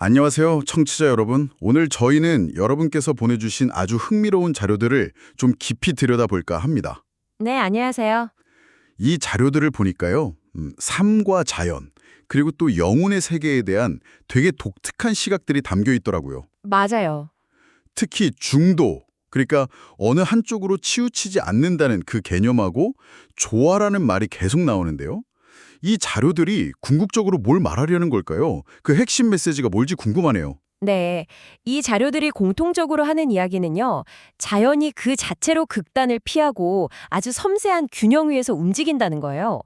안녕하세요, 청취자 여러분. 오늘 저희는 여러분께서 보내주신 아주 흥미로운 자료들을 좀 깊이 들여다볼까 합니다. 네, 안녕하세요. 이 자료들을 보니까요, 삶과 자연, 그리고 또 영혼의 세계에 대한 되게 독특한 시각들이 담겨 있더라고요. 맞아요. 특히 중도, 그러니까 어느 한쪽으로 치우치지 않는다는 그 개념하고 조화라는 말이 계속 나오는데요. 이 자료들이 궁극적으로 뭘 말하려는 걸까요? 그 핵심 메시지가 뭘지 궁금하네요. 네, 이 자료들이 공통적으로 하는 이야기는요, 자연이 그 자체로 극단을 피하고 아주 섬세한 균형 위에서 움직인다는 거예요.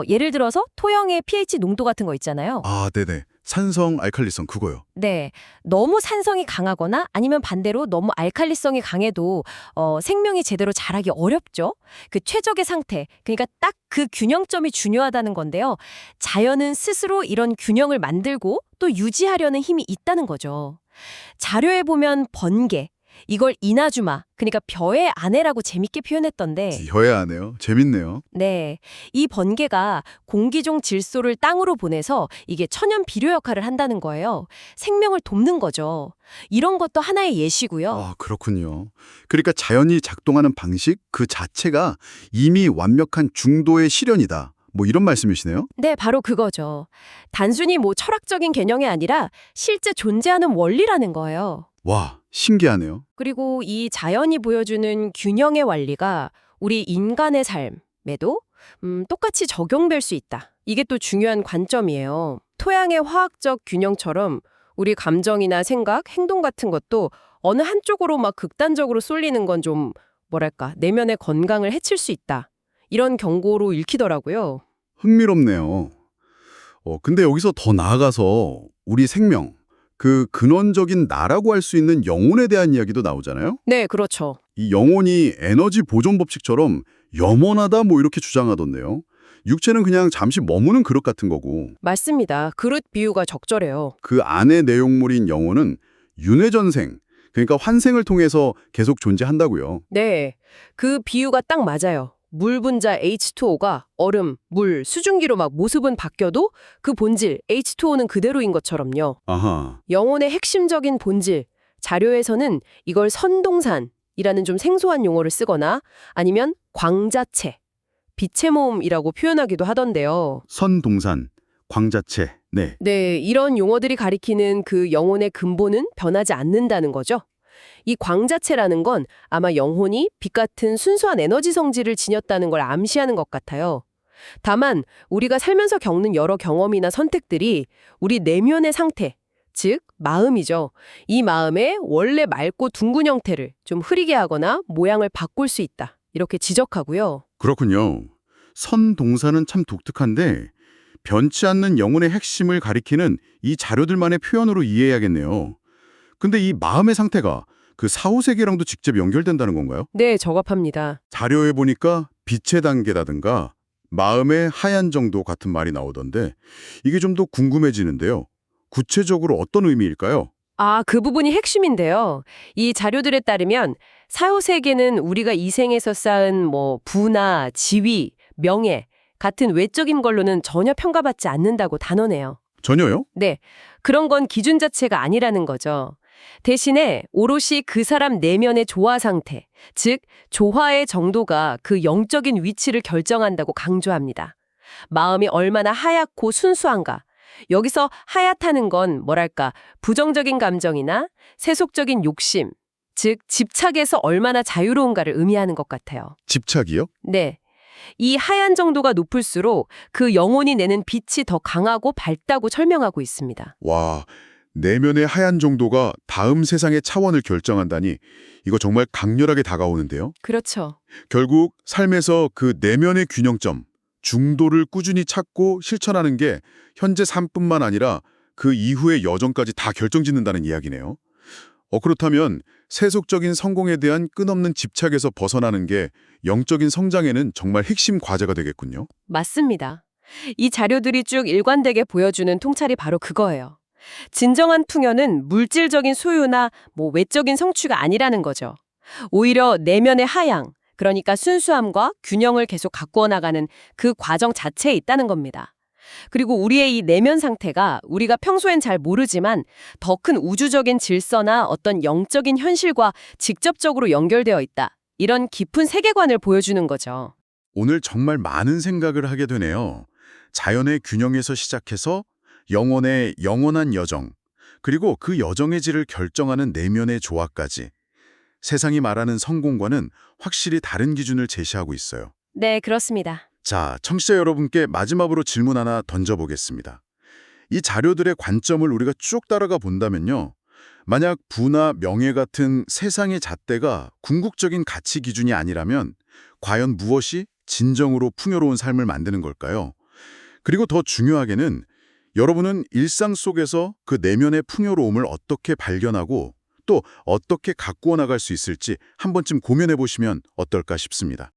예를 들어서 토양의 pH 농도 같은 거 있잖아요. 아, 네네. 산성, 알칼리성 그거요. 네, 너무 산성이 강하거나 아니면 반대로 너무 알칼리성이 강해도 생명이 제대로 자라기 어렵죠. 그 최적의 상태, 그러니까 딱 그 균형점이 중요하다는 건데요. 자연은 스스로 이런 균형을 만들고 또 유지하려는 힘이 있다는 거죠. 자료에 보면 번개, 이걸 이나주마, 그러니까 벼의 아내라고 재밌게 표현했던데 혀야 하네요. 재밌네요. 네, 이 번개가 공기중 질소를 땅으로 보내서 이게 천연 비료 역할을 한다는 거예요. 생명을 돕는 거죠. 이런 것도 하나의 예시고요. 아, 그렇군요. 그러니까 자연이 작동하는 방식 그 자체가 이미 완벽한 중도의 실현이다. 뭐 이런 말씀이시네요. 네, 바로 그거죠. 단순히 뭐 철학적인 개념이 아니라 실제 존재하는 원리라는 거예요. 와, 신기하네요. 그리고 이 자연이 보여주는 균형의 원리가 우리 인간의 삶에도 똑같이 적용될 수 있다. 이게 또 중요한 관점이에요. 토양의 화학적 균형처럼 우리 감정이나 생각, 행동 같은 것도 어느 한쪽으로 막 극단적으로 쏠리는 건 좀 뭐랄까 내면의 건강을 해칠 수 있다. 이런 경고로 읽히더라고요. 흥미롭네요. 근데 여기서 더 나아가서 우리 생명, 그 근원적인 나라고 할 수 있는 영혼에 대한 이야기도 나오잖아요. 네, 그렇죠. 이 영혼이 에너지 보존 법칙처럼 영원하다 뭐 이렇게 주장하던데요. 육체는 그냥 잠시 머무는 그릇 같은 거고 맞습니다. 그릇 비유가 적절해요. 그 안의 내용물인 영혼은 윤회전생, 그러니까 환생을 통해서 계속 존재한다고요. 네, 그 비유가 딱 맞아요. 물 분자 H2O가 얼음, 물, 수증기로 막 모습은 바뀌어도 그 본질 H2O는 그대로인 것처럼요. 아하, 영혼의 핵심적인 본질, 자료에서는 이걸 선동산이라는 좀 생소한 용어를 쓰거나 아니면 광자체, 빛의 모음이라고 표현하기도 하던데요. 선동산, 광자체, 네. 네, 이런 용어들이 가리키는 그 영혼의 근본은 변하지 않는다는 거죠. 이 광자체라는 건 아마 영혼이 빛 같은 순수한 에너지 성질을 지녔다는 걸 암시하는 것 같아요. 다만 우리가 살면서 겪는 여러 경험이나 선택들이 우리 내면의 상태, 즉 마음이죠. 이 마음의 원래 맑고 둥근 형태를 좀 흐리게 하거나 모양을 바꿀 수 있다. 이렇게 지적하고요. 그렇군요. 선동사는 참 독특한데 변치 않는 영혼의 핵심을 가리키는 이 자료들만의 표현으로 이해해야겠네요. 근데 이 마음의 상태가 그 사후세계랑도 직접 연결된다는 건가요? 네, 적합합니다. 자료에 보니까 빛의 단계라든가 마음의 하얀 정도 같은 말이 나오던데 이게 좀 더 궁금해지는데요. 구체적으로 어떤 의미일까요? 아, 그 부분이 핵심인데요. 이 자료들에 따르면 사후세계는 우리가 이 생에서 쌓은 뭐 부나 지위, 명예 같은 외적인 걸로는 전혀 평가받지 않는다고 단언해요. 전혀요? 네, 그런 건 기준 자체가 아니라는 거죠. 대신에 오롯이 그 사람 내면의 조화 상태, 즉 조화의 정도가 그 영적인 위치를 결정한다고 강조합니다. 마음이 얼마나 하얗고 순수한가. 여기서 하얗다는 건 뭐랄까 부정적인 감정이나 세속적인 욕심, 즉 집착에서 얼마나 자유로운가를 의미하는 것 같아요. 집착이요? 네. 이 하얀 정도가 높을수록 그 영혼이 내는 빛이 더 강하고 밝다고 설명하고 있습니다. 와, 내면의 하얀 정도가 다음 세상의 차원을 결정한다니 이거 정말 강렬하게 다가오는데요. 그렇죠. 결국 삶에서 그 내면의 균형점, 중도를 꾸준히 찾고 실천하는 게 현재 삶뿐만 아니라 그 이후의 여정까지 다 결정짓는다는 이야기네요. 그렇다면 세속적인 성공에 대한 끝없는 집착에서 벗어나는 게 영적인 성장에는 정말 핵심 과제가 되겠군요. 맞습니다. 이 자료들이 쭉 일관되게 보여주는 통찰이 바로 그거예요. 진정한 풍요는 물질적인 소유나 뭐 외적인 성취가 아니라는 거죠. 오히려 내면의 하양, 그러니까 순수함과 균형을 계속 가꾸어 나가는 그 과정 자체에 있다는 겁니다. 그리고 우리의 이 내면 상태가 우리가 평소엔 잘 모르지만 더 큰 우주적인 질서나 어떤 영적인 현실과 직접적으로 연결되어 있다. 이런 깊은 세계관을 보여주는 거죠. 오늘 정말 많은 생각을 하게 되네요. 자연의 균형에서 시작해서 영혼의 영원한 여정, 그리고 그 여정의 질을 결정하는 내면의 조화까지. 세상이 말하는 성공과는 확실히 다른 기준을 제시하고 있어요. 네, 그렇습니다. 자, 청취자 여러분께 마지막으로 질문 하나 던져보겠습니다. 이 자료들의 관점을 우리가 쭉 따라가 본다면요. 만약 부나 명예 같은 세상의 잣대가 궁극적인 가치 기준이 아니라면 과연 무엇이 진정으로 풍요로운 삶을 만드는 걸까요? 그리고 더 중요하게는 여러분은 일상 속에서 그 내면의 풍요로움을 어떻게 발견하고 또 어떻게 가꾸어 나갈 수 있을지 한 번쯤 고민해 보시면 어떨까 싶습니다.